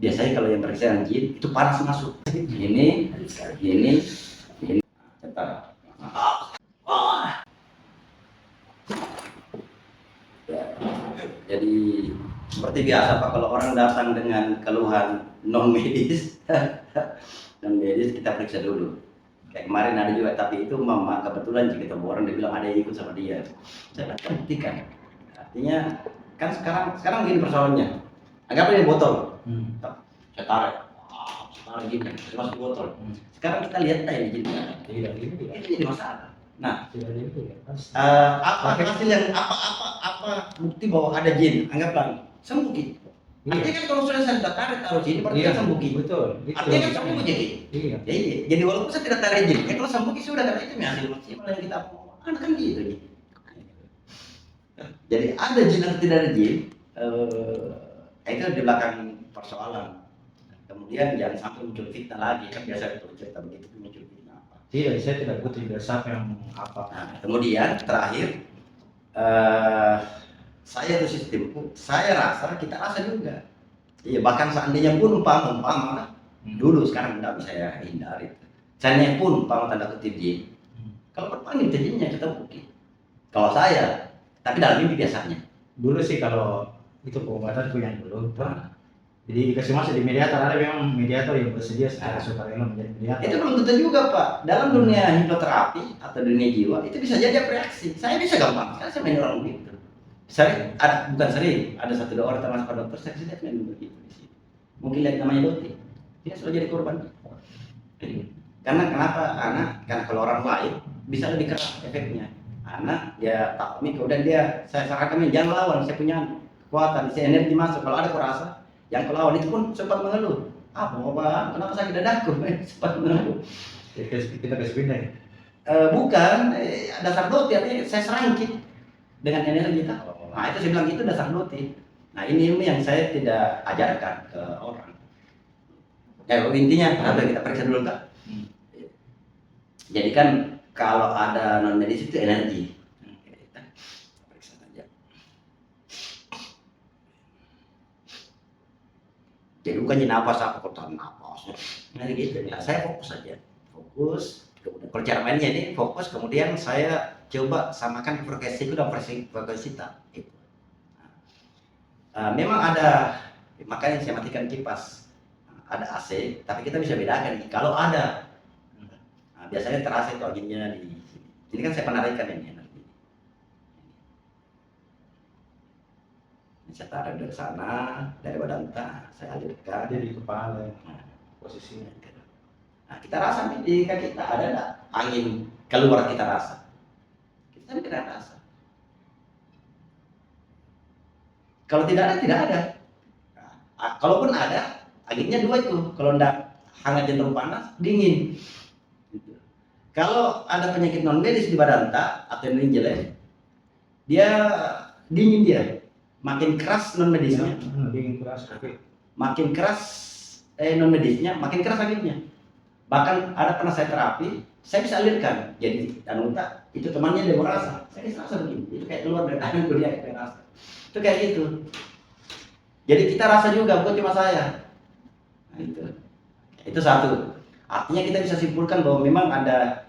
biasanya kalau yang periksa jin itu panas masuk. Ini. Cepat. Jadi seperti biasa Pak, kalau orang datang dengan keluhan non medis, kita periksa dulu. Kayak kemarin ada juga, tapi itu mama kebetulan jika orang dia bilang ada yang ikut sama dia. Saya buktikan. Artinya kan sekarang gini persoalannya. Anggaplah ini botol. Saya tarik gini, saya masuk botol. Sekarang kita lihat aja gini. Itu jadi masalah. Nah, apa hasil yang apa bukti bahwa ada jin? Anggaplah sembuh. Artinya kan kalau saya tidak tarik taruh sini, berarti kan sembuh. Betul. Artinya kan sembuh jadi. Iya. Jadi walaupun saya tidak tarik jin, kalau sembuh sudah kan itu hasil maksimal yang kita mau. Kan gitu. Jadi ada jin atau tidak ada jin, itu di belakang persoalan. Kemudian jangan sampai muncul fitnah lagi, kan biasa itu cerita begitu muncul fitnah apa. Tidak, saya tidak butuh siapa yang apa. Nah, kemudian terakhir, saya itu sistemku, saya rasa kita rasa juga. Iya, bahkan seandainya pun umpama dulu, sekarang tidak bisa ya hindari. Seandainya pun umpama tanda kutip jin, kalau berpanggil jinnya kita bukti. Kalau saya, tapi dalam mimpi biasanya. Dulu sih kalau itu pengobatanku yang dulu. Jadi dikasih masuk di mediator, ada memang mediator yang bersedia secara sukarela menjadi mediator. Itu belum tentu juga Pak. Dalam dunia hipnoterapi atau dunia jiwa itu bisa jadi reaksi. Saya bisa gampang, karena saya main orang begitu. Sering, bukan sering, ada 1-2 orang termasuk Pak Dokter, saya lihat main begitu di sini. Mungkin lihat namanya Doti, dia selalu jadi korban. Karena kenapa? Karena kalau orang lain bisa lebih keras efeknya. Anak dia takmi, kemudian saya sarankan jangan lawan, saya punya kekuatan, saya energi masuk. Kalau ada kurasa yang kelawan itu pun sempat mengeluh, kenapa sakit dadaku? Sempat mengeluh. Kita kasih pindah ya? Bukan, dasar Doti, artinya saya serangkit dengan energi kita. Nah itu saya bilang itu dasar Doti. Nah ini ilmu yang saya tidak ajarkan ke orang. Intinya, kenapa kita periksa dulu Kak? Jadi kan kalau ada non medis itu energi. Kita periksa saja. Jadi bukan napas apa tahan napas. Nah gitu ya. Saya fokus saja. Fokus. Kemudian kalau cara mainnya ini fokus, kemudian saya coba samakan frekuensiku dan frekuensi kita. Gitu. Memang ada, makanya saya matikan kipas. Ada AC, tapi kita bisa bedakan nih. Kalau ada, biasanya terasa itu anginnya di sini. Ini kan saya penarikan ini energi. Saya tarik dari sana, dari badan saya alirkan. Jadi di kepala, posisinya. Nah, kita rasa nih di kaki kita ada nggak angin keluar, kita rasa. Kita tidak rasa. Kalau tidak ada, tidak ada. Nah, kalaupun ada, anginnya 2 itu. Kalau enggak hangat cenderung panas, dingin. Gitu. Kalau ada penyakit non medis di badan atau yang jelek, dia dingin dia. Makin keras non medisnya, dingin keras, oke. Makin keras non medisnya, makin keras anginnya. Bahkan ada pernah saya terapi, saya bisa alirkan. Jadi Anuta itu temannya dia merasa, saya bisa rasa begini. Itu kayak keluar dari tangan dia kayak rasa. Itu kayak gitu. Jadi kita rasa juga, bukan cuma saya. Nah, itu satu. Artinya kita bisa simpulkan bahwa memang ada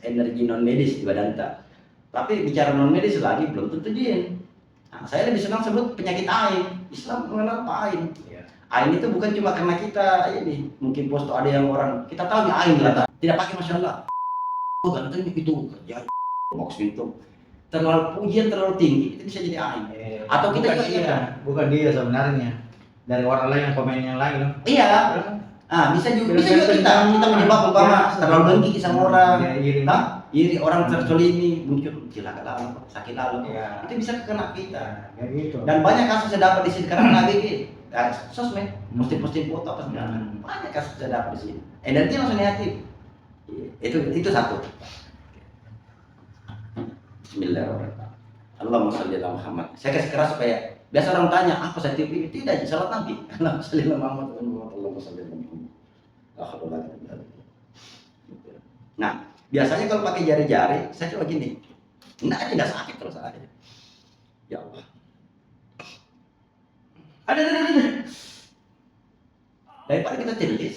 energi non medis di badan kita. Tapi bicara non medis lagi belum tentu jin. Nah, saya lebih senang sebut penyakit ain. Islam mengenal apa ain? Ain itu bukan cuma karena kita ini, mungkin posto ada yang orang kita tahu ain lah, tidak pakai masalah. Karena itu ya box itu terlalu pujian terlalu tinggi itu bisa jadi ain. Atau kita bukan dia sebenarnya, dari orang lain yang komen yang lain. Iya. Bisa juga kita menyebab umpama terlalu dengki sama orang, iri orang tersolimi, muncul cilaka lalu, sakit lalu, itu bisa kena kita. Dan banyak kasus saya dapat di sini karena ABG, sosmed, posting foto apa segala, banyak kasus saya dapat di sini. Energi langsung negatif. Itu satu. Bismillahirrahmanirrahim. Allahumma sholli ala Muhammad. Saya kasih keras supaya biasa orang tanya apa saya TV, tidak, salat Nabi. Allahumma sholli ala Muhammad, Allahumma sholli ala Muhammad. Nah, biasanya kalau pakai jari-jari, saya coba gini. Enggak sakit terus aja. Ya Allah. Ada. kita tulis,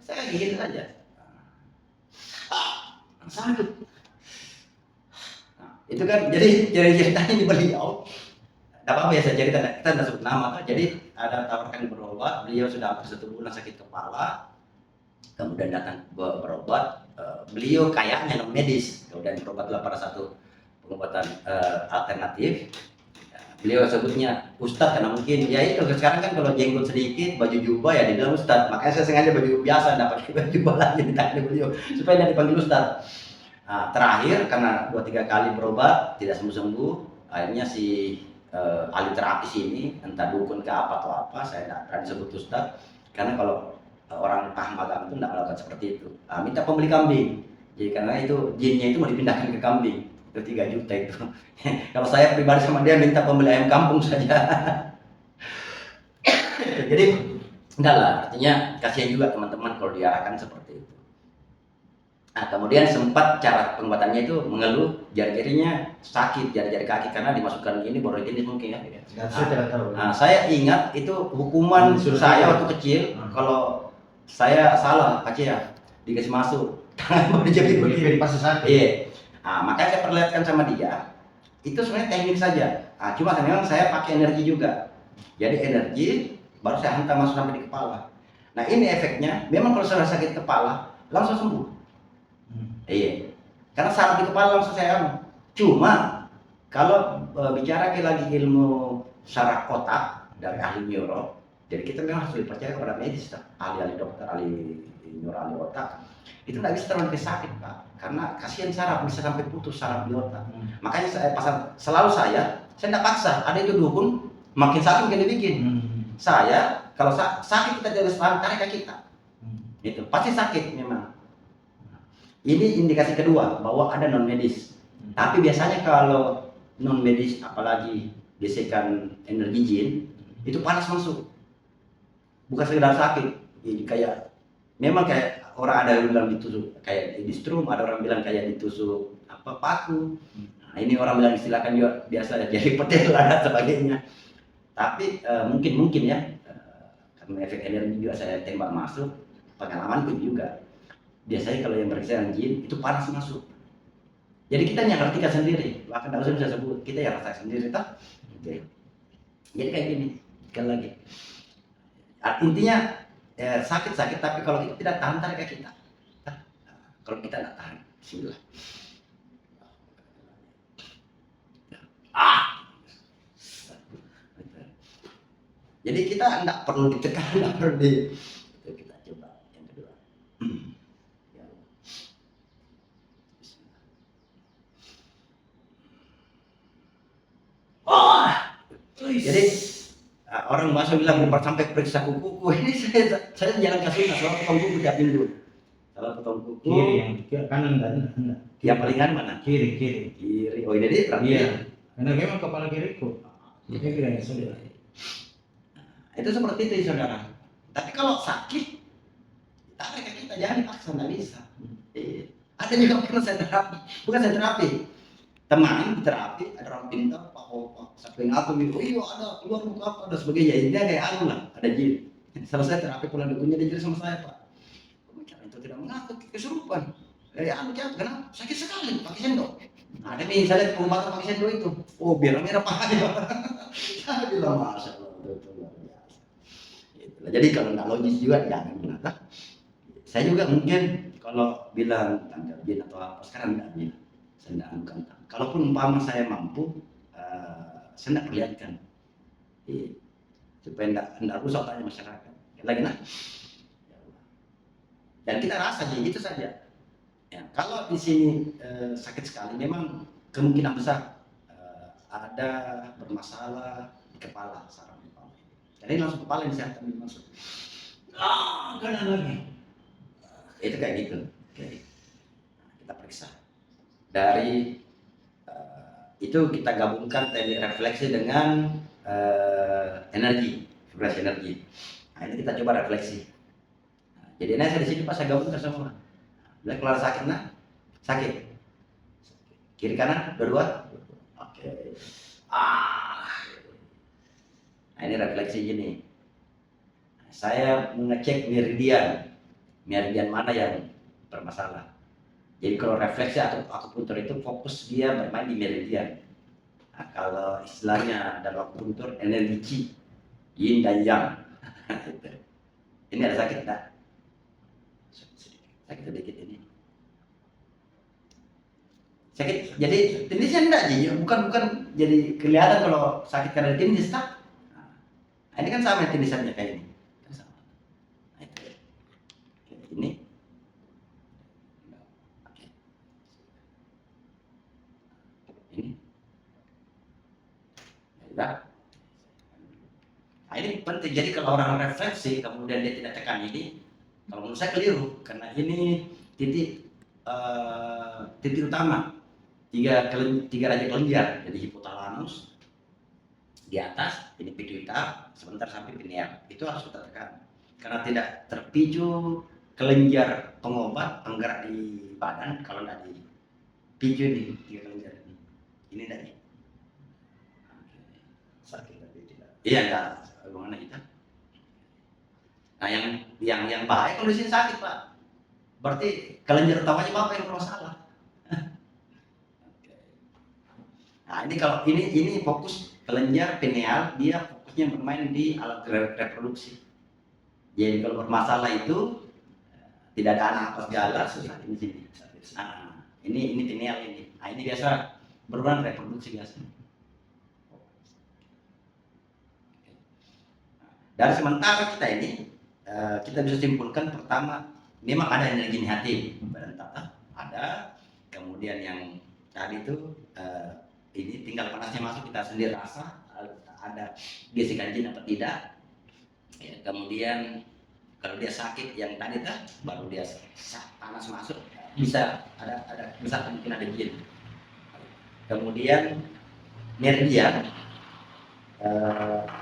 saya gigit saja. Sakit. Nah, itu kan jadi ceritanya di beliau. Tidak apa-apa ya saya cerita, kita tidak sebut nama. Jadi ada tawarkan berobat, beliau sudah hampir 1 bulan sakit kepala, kemudian datang berobat. Beliau kayaknya non medis, kemudian berobatlah pada satu pengobatan alternatif. Beliau sebutnya Ustadz karena mungkin ya itu sekarang kan kalau jenggot sedikit baju jubah ya dibilang Ustadz, makanya saya sengaja baju biasa tidak pakai baju jubah lagi ditanya beliau supaya tidak dipanggil Ustadz. Nah, terakhir karena 2-3 kali berobat tidak sembuh-sembuh, akhirnya si ahli terapi sini entah dukun ke apa atau apa, saya tidak berani sebut Ustadz karena kalau orang paham agama itu tidak melakukan seperti itu. Minta pembeli kambing, jadi karena itu jinnya itu mau dipindahkan ke kambing, itu 3 juta itu. Kalau saya pribadi sama dia minta pembeli ayam kampung saja. Jadi enggak lah, artinya kasihan juga teman-teman kalau diarahkan seperti itu. Nah, kemudian sempat cara pengobatannya itu mengeluh jari-jarinya sakit, jari-jari kaki karena dimasukkan ini borojenis mungkin ya. Saya tidak tahu. Nah, saya ingat itu hukuman saya waktu kecil kalau saya salah Aceh ya, dikasih masuk tangan baru jadi begini pasti sakit. iya. Nah, makanya saya perlihatkan sama dia itu sebenarnya teknik saja. Nah, cuma memang saya pakai energi juga, jadi energi baru saya hantam masuk sampai di kepala. Nah, ini efeknya memang kalau sudah sakit kepala langsung sembuh. Iya, karena saraf di kepala langsung saya anu. Cuma kalau bicara lagi ilmu saraf otak dari ahli neuro, jadi kita memang harus dipercaya kepada medis, ahli-ahli dokter, ahli neuro, ahli otak. Itu nggak bisa terlalu sakit Pak, karena kasihan saraf bisa sampai putus saraf di otak. Makanya saya selalu saya tidak paksa. Ada itu dukun makin sakit makin dibikin. Saya kalau sakit kita harus tarik kaki kita. Itu pasti sakit memang. Ini indikasi kedua bahwa ada non medis. Tapi biasanya kalau non medis apalagi gesekan energi jin itu panas masuk. Bukan sekedar sakit. Jadi kayak memang kayak orang ada yang bilang ditusuk kayak di strum, ada orang bilang kayak ditusuk apa paku. Nah, ini orang bilang istilahkan juga biasa jadi petir dan sebagainya. Tapi mungkin ya karena efek energi juga saya tembak masuk, pengalaman pun juga. Biasanya kalau yang berkesan jin itu panas masuk. Jadi kita yang ngerti sendiri, bahkan tidak usah bisa sebut, kita yang rasa sendiri tak. Oke. Jadi kayak gini, sekali lagi. Intinya sakit-sakit, tapi kalau kita tidak tahan tarik kita. Kalau kita tidak tahan, bismillah. Jadi kita tidak perlu ditekan, tidak perlu di. Itu kita coba yang kedua. Jadi orang bahasa bilang sampai periksa kuku. Ini saya jalan ke sana, soal potong kuku tiap minggu. Kalau potong kuku Kiri yang kanan dan yang paling kanan mana? kiri. Kiri. Oh ini dia berarti. Iya. Karena memang kepala kiriku. Ini kira yang sudah. Itu seperti itu saudara. Tapi kalau sakit, tarik kita jangan dipaksa, nggak bisa. Ada juga pernah saya terapi, bukan saya terapi. Teman di terapi ada orang pintar, Pak sampai ngaku gitu, iya ada keluar muka apa dan sebagainya. Ini kayak anu lah, ada jin. Selesai terapi pulang dukunnya dia jadi sama saya Pak. Cara itu tidak mengaku kesurupan. Anu jangan, kenapa? Sakit sekali pakai sendok. Nah, ada nih saya pengobatan pakai sendok itu. Oh biar merah pahanya. Saya bilang masya Allah itu luar biasa. Jadi kalau nggak logis juga jangan lah. Saya juga mungkin kalau bilang tanggal jin atau apa sekarang nggak bilang. Saya tidak anukan. Kalaupun umpama saya mampu, saya tidak perlihatkan, supaya tidak rusak otaknya masyarakat. Lagi nah, dan kita rasa jadi itu saja. Ya, kalau di sini sakit sekali, memang kemungkinan besar ada bermasalah di kepala, saraf kepala. Jadi langsung kepala yang sehat masuk. Kanan lagi. Itu kayak gitu. Nah, kita periksa. Dari itu kita gabungkan teknik refleksi dengan energi, vibrasi energi. Nah, ini kita coba refleksi. Nah, jadi ini saya di sini pas saya gabungkan semua. Nah, kalau sakit sakit. Kiri kanan dua-dua. Oke. Nah, ini refleksi gini. Nah, saya mengecek meridian mana yang bermasalah. Jadi kalau refleksi atau akupunktur itu fokus dia bermain di meridian. Nah, kalau istilahnya dalam akupunktur energi chi, yin dan yang. Gitu. Ini ada sakit enggak? Sakit sedikit ini. Sakit, jadi tendisnya enggak sih, bukan jadi kelihatan kalau sakit karena tendis tak. Nah, ini kan sama tendisannya kayak ini. Kan sama. Nah, itu. Oke, ini. Oke. Ini. Ya, nah, ini penting. Jadi kalau orang refleksi kemudian dia tidak tekan ini, kalau menurut saya keliru karena ini titik titik utama tiga raja kelenjar. Jadi hipotalamus di atas, ini pituita, sebentar sampai pineal. Itu harus kita tekan karena tidak terpicu kelenjar pengobat penggerak di badan kalau tidak dipicu nih tiga kelenjar ini tadi. Sakit tapi tidak. Iya enggak bagaimana kita. Nah yang bahaya kalau di sini sakit Pak. Berarti kelenjar utamanya Bapak yang bermasalah. Nah ini kalau ini fokus kelenjar pineal, dia fokusnya bermain di alat reproduksi. Jadi kalau bermasalah itu tidak ada anak apa segala susah di sini. Nah, ini pineal ini. Nah ini biasa berhubungan reproduksi biasa. Dari sementara kita ini kita bisa simpulkan pertama memang ada energi negatif badan tata ada, kemudian yang tadi itu ini tinggal panasnya masuk kita sendiri rasa ada gesekan jin atau tidak. Ya, kemudian kalau dia sakit yang tadi tuh baru dia panas masuk bisa ada besar mungkin ada jin. Kemudian meridian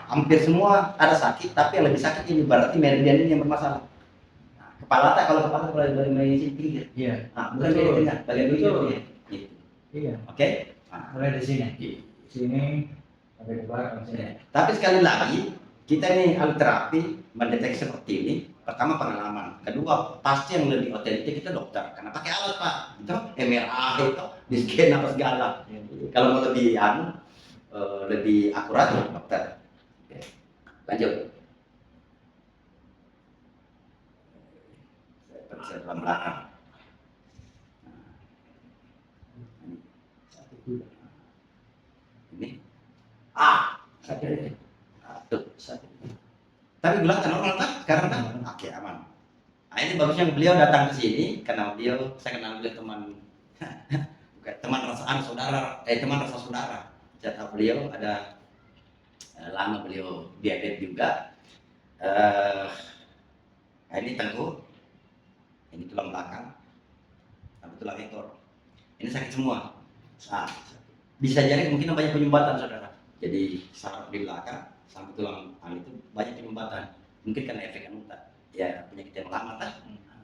hampir semua ada sakit, tapi yang lebih sakit ini berarti meridian ini yang bermasalah. Nah, kepala tak kalau kepala bagian sini pinggir. Iya. Nah, bukan di tengah, bagian pinggir. Gitu. Iya. Oke. Nah, Mulai di sini. Sini sampai ke belakang sini. tapi sekali lagi kita ini alat terapi mendeteksi seperti ini. Pertama pengalaman, kedua pasti yang lebih otentik itu dokter, karena pakai alat Pak. Itu MRI itu di scan apa segala. Kalau mau lebih lebih akurat dokter. Oke. Lanjut. Saya periksa dalam belakang. Ini sakit. Tuh sakit. Tapi bilang kan normal kan sekarang kan? Oke aman. Nah ini bagusnya beliau datang ke sini karena beliau saya kenal beliau teman bukan teman rasa saudara teman rasa saudara. Saya tahu beliau ada lama beliau diabetes juga. Nah ini tengkuk, ini tulang belakang, sama tulang ekor. Ini sakit semua. Nah, bisa jadi kemungkinan banyak penyumbatan saudara. Jadi saraf di belakang sampai tulang itu banyak penyumbatan. Mungkin karena efek anuta. Ya penyakit yang lama kan,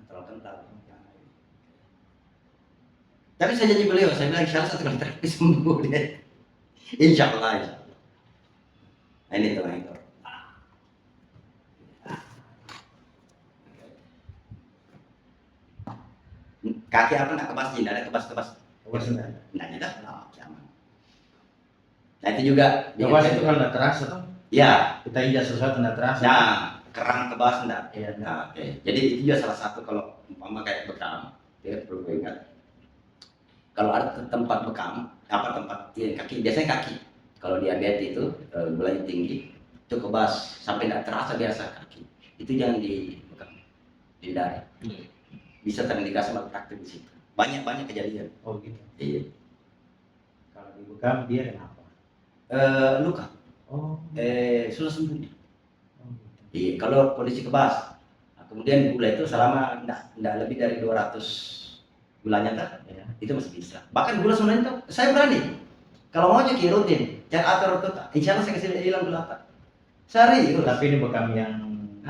terlalu kental. Tapi saya janji beliau, saya bilang insya Allah satu kali terapi sembuh dia. Insya Allah, insya Allah. Nah, ini tulang ekor. Kaki apa nak kebas tidak ada kebas. Nah, tidak. Nah itu juga. Kebas itu kan tidak terasa tuh. Ya. Kita injak sesuatu tidak terasa. Nah, kerang kebas enggak? Iya. Nah, oke. Jadi itu juga salah satu kalau umpama kayak bekam, ya perlu ingat. Kalau ada tempat bekam, apa tempat ya, kaki, biasanya kaki. Kalau diabetes itu gulanya tinggi, itu kebas sampai tidak terasa biasa kaki. Itu jangan dibekam, dihindari. Bisa terindikasi malpraktik di situ. Banyak kejadian. Oh gitu. Iya. Kalau dibekam dia kenapa? Luka. Oh. Susah sembuh. Oh gitu. Iya. Kalau kondisi kebas, nah, kemudian gula itu selama tidak lebih dari 200 gulanya kan, ya, itu masih bisa. Bahkan gula sebenarnya itu saya berani. Kalau mau cuci rutin, cek atur itu, insya Allah saya kasih hilang gula tak. Serius. Tapi ini bekam yang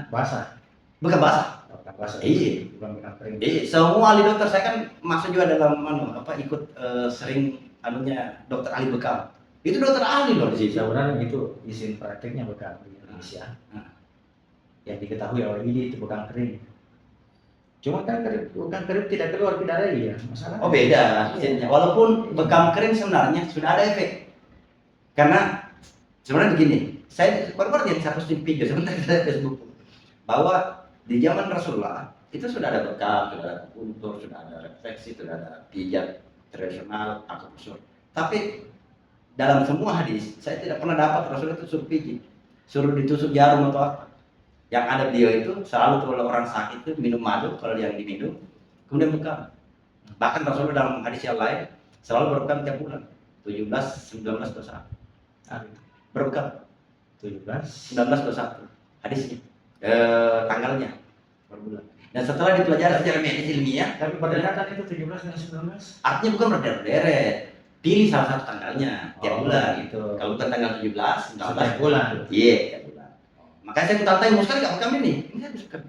basah. Bukan basah. Bekam basah. Iya. Bukan bekam kering. Iya. Semua ahli dokter saya kan masuk juga dalam ikut sering anunya dokter ahli bekam. Itu dokter ahli loh di situ. Sebenarnya itu izin prakteknya bekam di Indonesia. yang diketahui oh ini itu bekam kering. Cuma kan bekam kering tidak keluar tidak ada ya masalah. Oh beda hasilnya. Walaupun bekam kering sebenarnya sudah ada efek. Karena sebenarnya begini, saya baru-baru yang satu video sebentar di Facebook bahwa di zaman Rasulullah itu sudah ada bekam, sudah ada akupuntur, sudah ada refleksi, sudah ada pijat tradisional, akupunktur. Tapi dalam semua hadis saya tidak pernah dapat Rasulullah itu suruh pijit, suruh ditusuk jarum atau apa. Yang ada beliau itu selalu kalau orang sakit itu minum madu, kalau yang diminum kemudian bekam. Bahkan Rasulullah dalam hadis yang lain selalu berbekam tiap bulan 17, 19, 21 berbekam 17, 19, 21 hadisnya tanggalnya per bulan. Dan setelah dipelajari secara medis ilmiah, tapi berdekatan itu 17 dan 19. artinya bukan berderet-deret. Pilih salah satu tanggalnya tiap bulan. Gitu. Kalau bukan tanggal 17, 19 Setiap bulan. Iya, tiap bulan. Makanya saya tanya mau sekali nggak bekam ini. Ini saya bekam.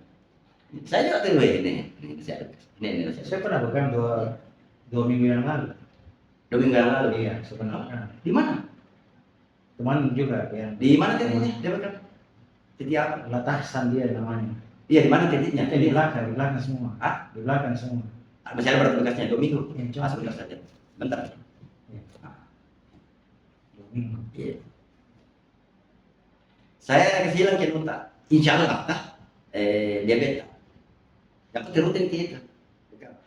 Saya juga tahu ini. Ini Saya pernah bekam dua minggu yang lalu. 2 minggu yang lalu. Iya, saya pernah bekam. Di mana? Teman juga yang Di mana titiknya? Dia bekam. Titik apa? Latasan dia namanya. Iya, di mana titiknya? Di belakang semua. Ah? Di belakang semua. Masih ada berapa bekasnya? 2 minggu. Iya, cuma Sebentar saja. Bentar. Iya. 2 minggu. Iya. Saya kasih bilang ke Nuta, insya Allah diabetes. Dapat rutin kita.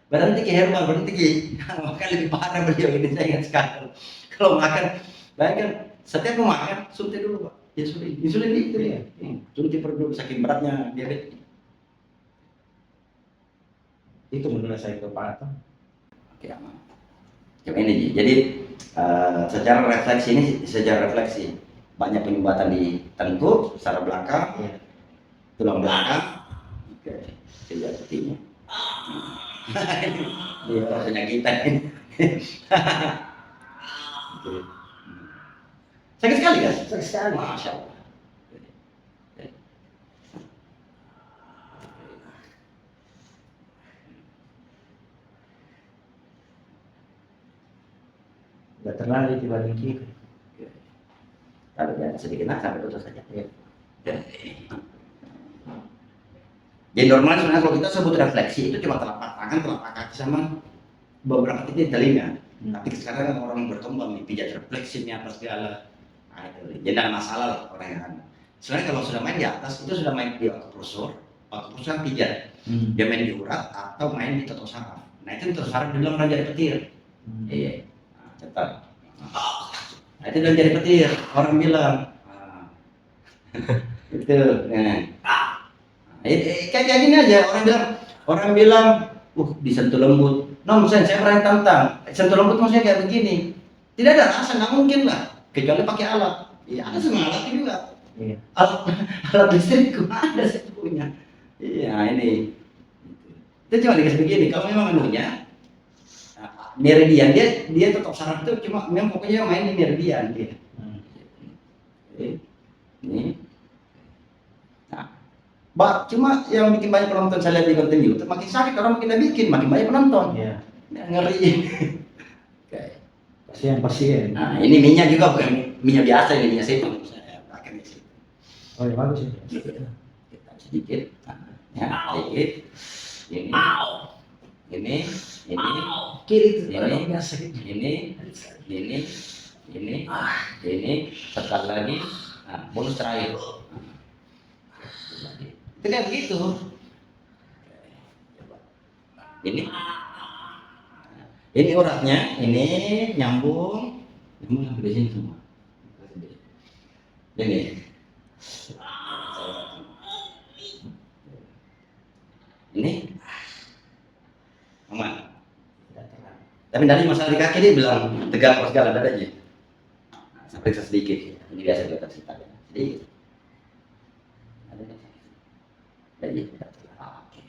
Berhenti ke herbal, berhenti ke makan lebih parah beliau ini saya ingat sekali. Kalau makan, bayangkan setiap mau makan suntik dulu Pak. Insulin itu ya. Suntik perlu saking beratnya diabetes. Itu menurut saya ke Pak Atom. Oke aman. Coba ini Ji. Jadi secara refleksi banyak penyumbatan di tengkuk secara belakang, tulang belakang. Oke, saya sepertinya. Iya, rasanya kita ini. Sakit sekali kan? Sakit sekali. Masya Allah. Udah terlalu dibanding kiri. Kalau dia sedikit sampai lutut saja. Ya. Jadi normal sebenarnya kalau kita sebut refleksi itu cuma telapak tangan, telapak kaki sama beberapa titik telinga. Tapi sekarang orang berkembang nih pijat refleksinya apa segala. Nah, itu jadi ada masalah lah orang yang ada. Sebenarnya kalau sudah main di atas itu sudah main di akupunktur kan pijat. Dia main di urat atau main di totok saraf. Nah itu totok saraf dibilang orang jadi petir. Iya. Nah, cepat. Nah, itu bilang jadi petir. Orang bilang. Itu. Kayak gini aja orang bilang disentuh lembut. Saya pernah tantang sentuh lembut maksudnya kayak begini, tidak ada rasa, nggak mungkin lah kecuali pakai alat. Iya ada semua alat juga. Iya. Alat listrik ada saya punya. Iya ini itu cuma dikasih begini. Kalau memang anunya meridian dia tetap saraf itu cuma memang pokoknya main di meridian dia. Ini. Cuma yang bikin banyak penonton saya lihat di konten YouTube makin sakit orang makin bikin makin banyak penonton. Iya. Ngeri. Pasien. Nah ini minyak juga bukan minyak biasa, ini minyak zaitun. Saya pakai minyak zaitun. Oh ya bagus ya. Sedikit. Ya sedikit. Ini. Kiri itu. Ini. Biasa gitu. Ini. Sekali lagi. Nah, bonus terakhir. Itu kayak begitu. Ini uratnya, ini nyambung sampai di sini semua. Ini. Ini. Aman. Tapi dari masalah di kaki dia bilang tegak segala ada aja. Sampai sedikit. Ini biasa kelihatan sedikit. Sedikit. Jadi, oke,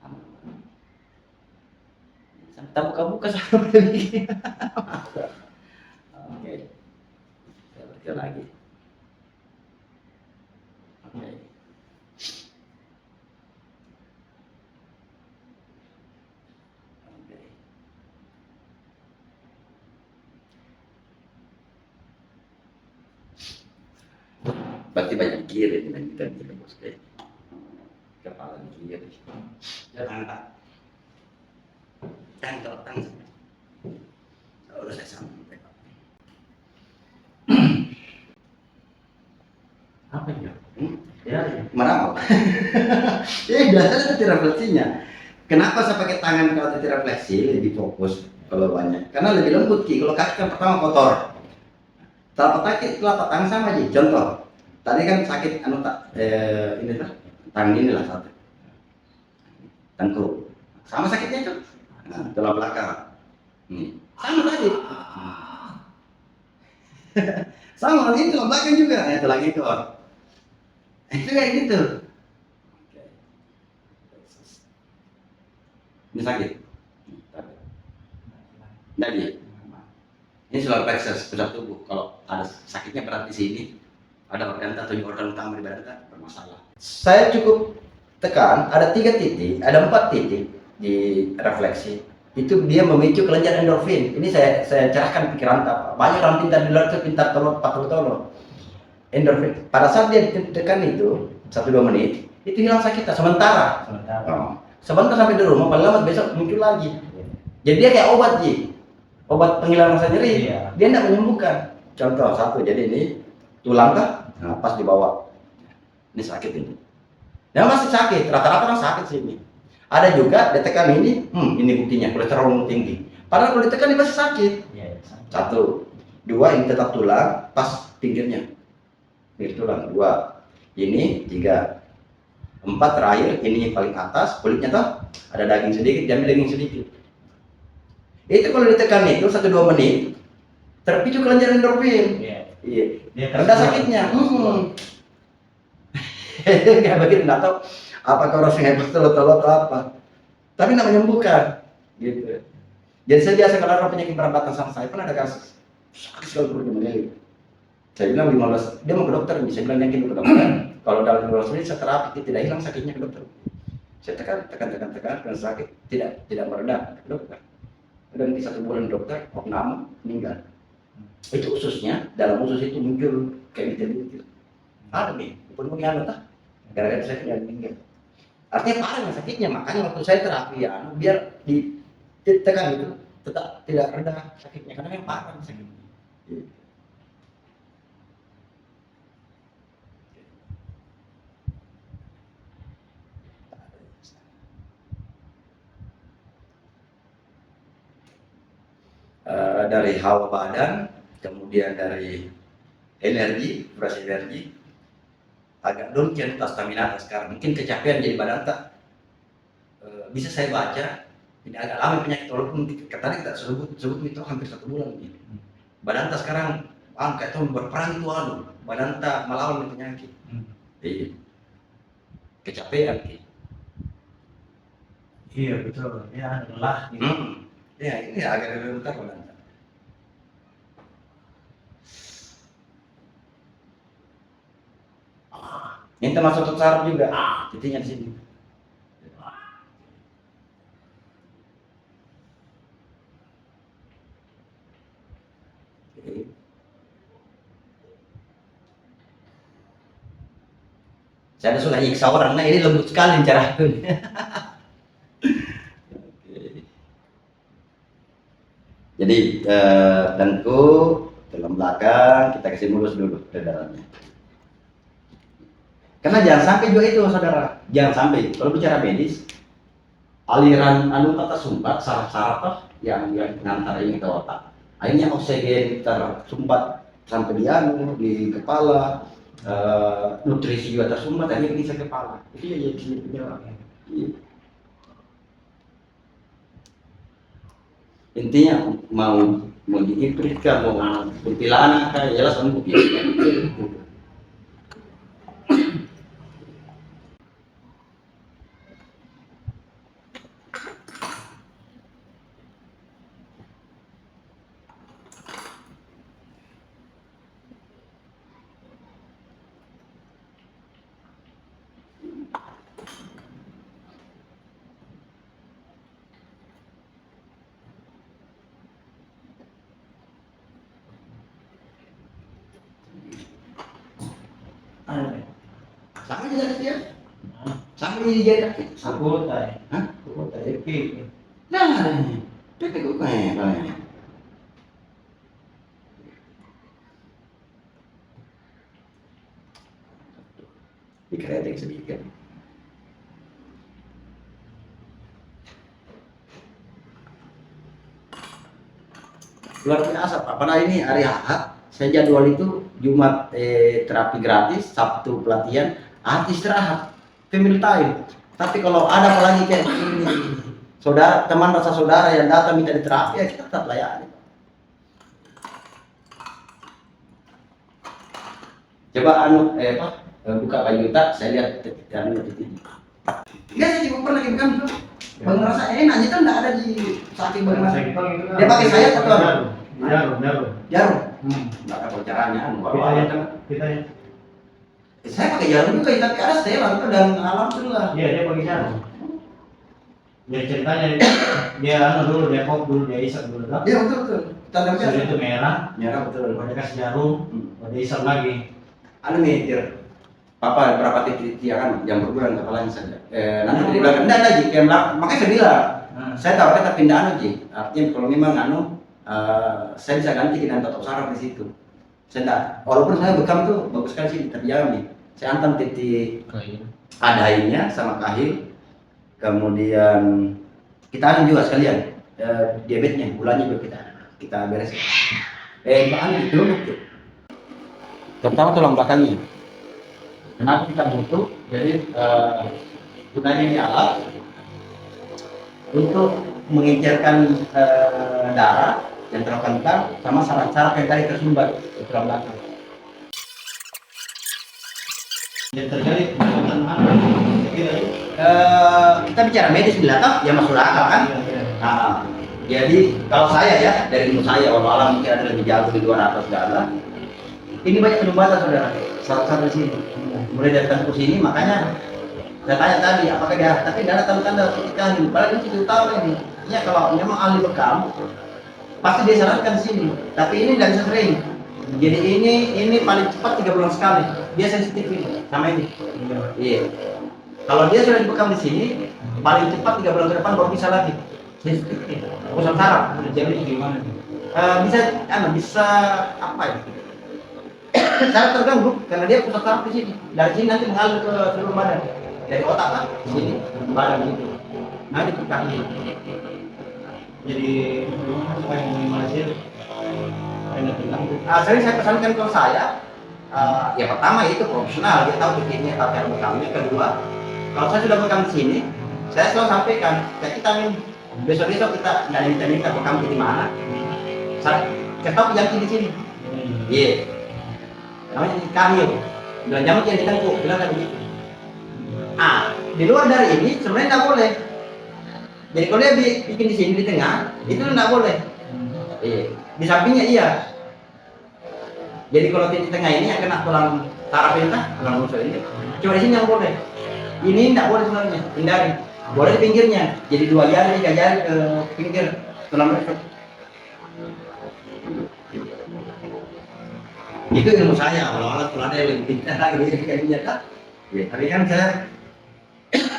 aman. Sampai buka-buka sama lagi. Oke, saya berkira lagi. Oke. Berarti banyak kirim dan kita bos. kepala kiri. Ya angkat. Tang. Udah saya sampai. Apa ya? Ya, meramal. Biasanya titik refleksinya. Kenapa saya pakai tangan kalau titik refleksi lebih fokus kalau banyak? Karena lebih lembut Ki. Kalau kaki kan pertama kotor. Telapak tangan sama aja. Contoh, tadi kan sakit ini tuh tangan ini lah satu. Tengkuk. Sama sakitnya itu. Nah, tulang belakang. Sama tadi. Sama ini tulang belakang juga. Tulang ekor. Itu kayak gitu. Ini sakit. Tadi. Ini solar plexus pusat tubuh. Kalau ada sakitnya berarti sini ada organ atau organ utama di badan kita bermasalah. Saya cukup tekan ada 3 titik, ada 4 titik di refleksi. Itu dia memicu kelenjar endorfin. Ini saya cerahkan pikiran apa. Banyak orang pintar di luar itu pintar tolong. Endorfin. Pada saat dia ditekan itu 1-2 menit, itu hilang sakitnya sementara. Sebentar sampai di rumah, paling lambat besok muncul lagi. Jadi dia kayak obat obat penghilang rasa nyeri. Dia tidak menyembuhkan. Contoh satu, jadi ini tulang kah? Nah, pas di bawah. Ini sakit ini. Nah masih sakit, rata-rata orang sakit sini. Ada juga ditekan ini buktinya kolesterol tinggi. Padahal kalau ditekan ini masih sakit. Satu, 2 ini tetap tulang, pas pinggirnya. Pinggir tulang 2. Ini 3. 4 terakhir, ini paling atas, kulitnya tuh ada daging sedikit, jamnya daging sedikit. Itu kalau ditekan itu 1-2 menit, terpicu kelenjar endorfin. Iya. Rendah sakitnya. Kayak begitu, nggak tahu apakah orang sengaja tolong atau apa. Tapi nggak menyembuhkan. Gitu. Jadi saya biasa kalau orang penyakit berat datang sama saya, pernah ada kasus sakit sekali perutnya melilit. Saya bilang 15, dia mau ke dokter, saya bilang yakin ke dokter. Kalau dalam 15 menit saya terapi, dia tidak hilang sakitnya ke dokter. Saya tekan, dan sakit tidak meredah ke dokter. Dan di 1 bulan dokter, opname, meninggal. Itu ususnya, dalam usus itu muncul kayak gitu. Ada nih, pun mengalami gara-gara saya tidak meninggal. Artinya parah sakitnya, makanya waktu saya terapi biar ditekan itu tetap tidak reda sakitnya karena yang parah sakitnya. Dari hawa badan, kemudian dari energi, fresh energi, agak doncen tas stamina sekarang. Mungkin kecapean jadi badan tak bisa saya baca. Ini agak lama penyakit walaupun tadi kita sebut itu hampir 1 bulan. Badan tak sekarang kayak tahun berperang itu badan tak melawan penyakit. Iya. Kecapean. Iya betul. Ya lelah. Ya ini agak bentar badan. Ini termasuk untuk saraf juga. Titiknya di sini. Saya suka nyiksa orang, nah ini lembut sekali cara itu. Jadi tentu dalam belakang kita kasih mulus dulu darahnya. Karena jangan sampai juga itu saudara, jangan sampai kalau bicara medis aliran tata sumbat saraf-saraf yang mengantar ini ke otak, akhirnya oksigen tersumbat sampai di kepala, nutrisi juga tersumbat, akhirnya bisa kepala. Itu ya jadi penyebabnya. Intinya mau diimplikkan, mau kuntilanak kayak jelas sembuh ya. Sama aja dia. Sampai dijajah. Aku tay. Hah? Aku tay. Oke. Nah, itu gue kayak. Dikreatif sedikit. Luar biasa Pak. Padahal ini hari Ahad, saya jadwal itu Jumat terapi gratis, Sabtu pelatihan, Ahad istirahat, family time. Tapi kalau ada apalagi kayak ini, saudara, teman rasa saudara yang datang minta diterapi, ya kita tetap layani. Coba buka baju kita, saya lihat anu titik. Enggak sih, juga pernah gitu kan. Bang ngerasa enak, itu enggak ada di saking bang ngerasa. Dia pakai sayap atau apa? Jarum. Enggak tahu caranya, Kita ya. Saya pakai jarum juga, tapi ada setelan itu dan alhamdulillah. Iya, dia pakai jarum. Dia ceritanya dia dulu, dia pop dulu, dia isap dulu kan. Iya betul. Tanda Sudah biasa. itu merah, Betul. dia kasih jarum, dia isap lagi. Anu meter. Papa berapa titik ya kan jam berbulan kepalanya saja. Nanti di belakang enggak lagi kayak makanya saya bilang. Saya tahu kita pindah anu Ji. Artinya kalau memang saya bisa ganti dengan tato saraf di situ. Saya enggak, walaupun saya bekam tuh bagus sekali sih, tapi jangan nih. Saya antam titik adainya sama kahil. Kemudian kita anu juga sekalian diabetesnya, gulanya juga kita beres. Bahan duduk tuh. Terutama tulang belakangnya. Kenapa kita butuh? Jadi gunanya ini alat untuk mengejarkan darah yang terlalu kental sama saraf-saraf yang tadi tersumbat di tulang belakang. Yang terjadi Kita bicara medis belakang, ya masuk akal kan? Nah, jadi kalau saya ya dari ilmu saya, walau alam mungkin ada lebih jago di luar atau segala. Ini banyak penyumbatan saudara, salah-satu di sini. Mulai dari tembus ini, makanya saya tanya tadi apakah dia, tapi tidak ada tanda-tanda ketika ini. Padahal ini tidak tahu ini. Ya kalau memang ahli bekam, pasti dia sarankan di sini. Tapi ini tidak bisa sering. Jadi ini paling cepat 3 bulan sekali. Dia sensitif ini sama ini. Iya. Kalau dia sudah dibekam di sini, paling cepat 3 bulan ke depan baru bisa lagi. Sensitif ini. Pusat saraf. jadi gimana? Bisa apa ya? Saya terganggu karena dia pusat saraf di sini. Dari sini nanti mengalir ke seluruh badan. Dari otak kan, di sini badan gitu. Nah di kaki. Jadi supaya minimalisir enak terganggu. Sering saya pesankan ke saya. Ya pertama itu profesional, dia tahu titiknya, tahu cara bekamnya. Kedua, kalau saya sudah bekam di sini, saya selalu sampaikan, kita besok-besok kita nggak minta bekam di mana. Saya ketop jangan di sini. Iya. Namanya kahil. Bilang jangan yang ditengkuk, bilang kayak begitu. Di luar dari ini sebenarnya nggak boleh. Jadi kalau dia bikin di sini di tengah, itu nggak boleh. Iya. Di sampingnya iya. Jadi kalau di tengah ini yang kena tulang saraf ini, tulang rusuk ini, cuma di sini yang boleh. Ini nggak boleh sebenarnya, hindari. Boleh di pinggirnya. Jadi 2 jari, 3 jari ke pinggir tulang rusuk. Itu ilmu saya, kalau ada yang lebih pintar lagi kayaknya kan. Ya, tapi kan saya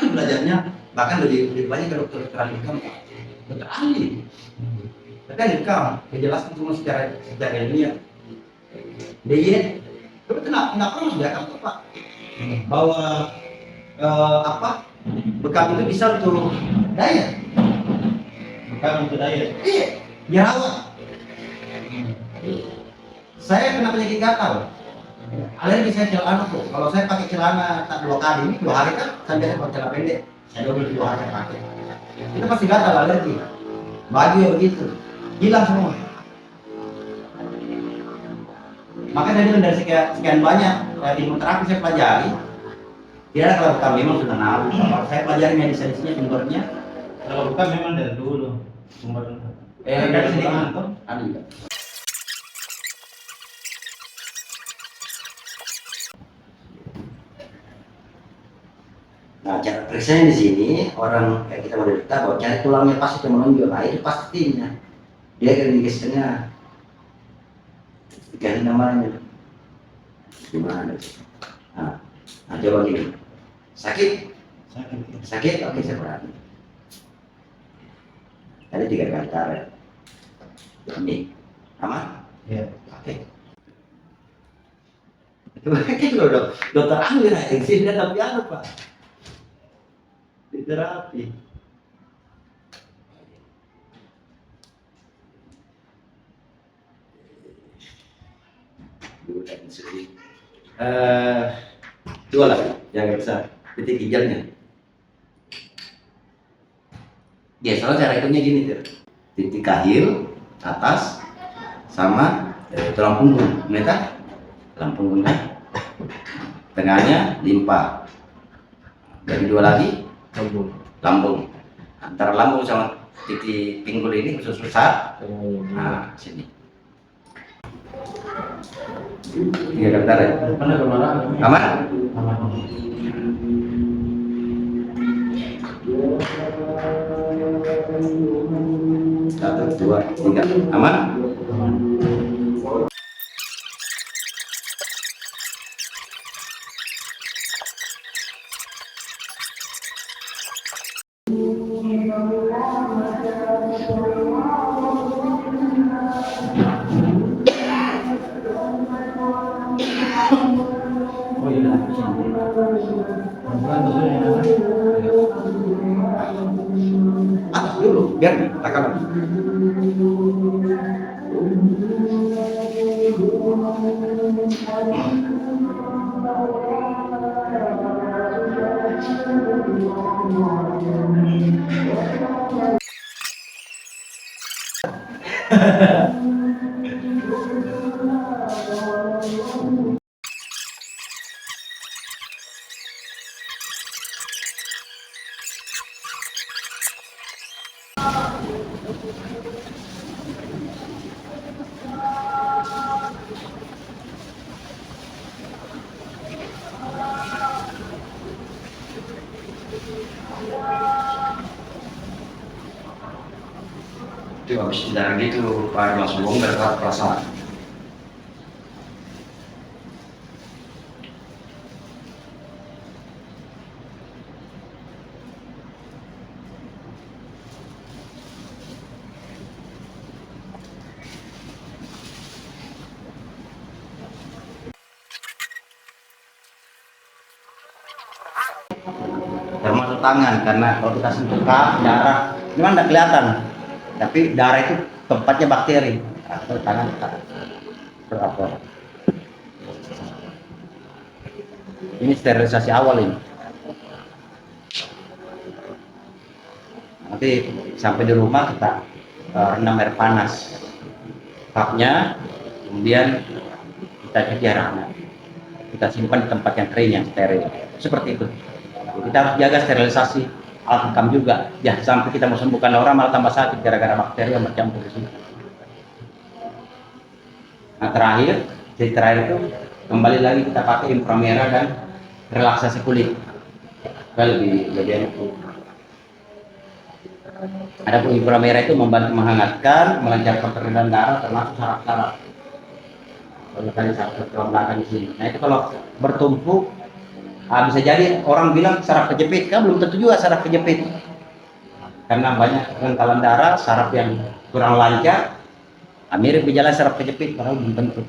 belajarnya bahkan lebih banyak ke dokter ahli bekam, dokter ahli. Tapi kan bekam, menjelaskan semua secara ilmiah. Dia, tapi kenapa pernah sudah kata Pak bahwa bekam itu bisa untuk diet. Bekam untuk diet. Iya, dirawat. Saya kena penyakit gatal. Alergi saya celana tuh. Kalau saya pakai celana tak 2 kali ini 2 hari kan, saya biasa pakai celana pendek. Saya 2 hari saya pakai. Itu pasti gatal alergi. Baju ya begitu, hilang semua. Makanya saya bilang dari sekian banyak ilmu terapi saya pelajari, tidak ada kalau bekam memang sudah nahu. Kalau saya pelajari medis-medisnya, sumbernya. Kalau bukan memang dari dulu sumber. Dari sini tuh. ada juga. Nah, cara periksanya di sini orang kayak kita menderita bahwa cari tulangnya pasti itu menonjol. Nah, itu pastinya dia akan di tengah. Dikasih namanya gimana? Nah, coba gini. Sakit Sakit. Sakit? Oke, saya berani. Ada 3 kali tarik. Ini aman? Ya. Oke. Itu kan udah dokter ahli lah yang sini tapi anu Pak. Di terapi. Udah insulin. Dua lah, yang besar. Titik ginjalnya. Biasanya cara hitungnya gini tuh. Titik kahil atas sama tulang punggung, mereka tulang punggung kan. Tengahnya limpa. Jadi 2 lagi lambung. Antara lambung sama titik pinggul ini khusus besar. Nah, sini. 3 kali tarik. Mana kemana? Aman? Aman. Satu, dua, tiga. Aman? Aman. Oh iya. Bukan maksudnya yang mana? Atas dulu, biar tekanan. Itu habis darah gitu, Pak langsung longgar perasaan. Termasuk tangan, karena kalau kita sentuh darah, memang tidak kelihatan, tapi darah itu tempatnya bakteri. Atau tangan kita berapa? Ini sterilisasi awal ini. Nanti sampai di rumah kita rendam air panas, kapnya, kemudian kita cuci airnya, kita simpan di tempat yang kering yang steril, seperti itu. Kita harus jaga sterilisasi alat rekam juga, ya sampai kita mau sembuhkan orang malah tambah sakit gara-gara bakteri yang bercampur di sini. Nah terakhir itu kembali lagi kita pakai inframerah dan relaksasi kulit, lebih enak. Adapun inframerah itu membantu menghangatkan, melancarkan peredaran darah termasuk saraf-saraf. Kalau tadi saraf tulang belakang di sini. Nah itu kalau bertumpuk, bisa jadi orang bilang saraf kejepit, kan belum tentu juga saraf kejepit. Karena banyak pengentalan darah, saraf yang kurang lancar, mirip gejala saraf kejepit, padahal belum tentu.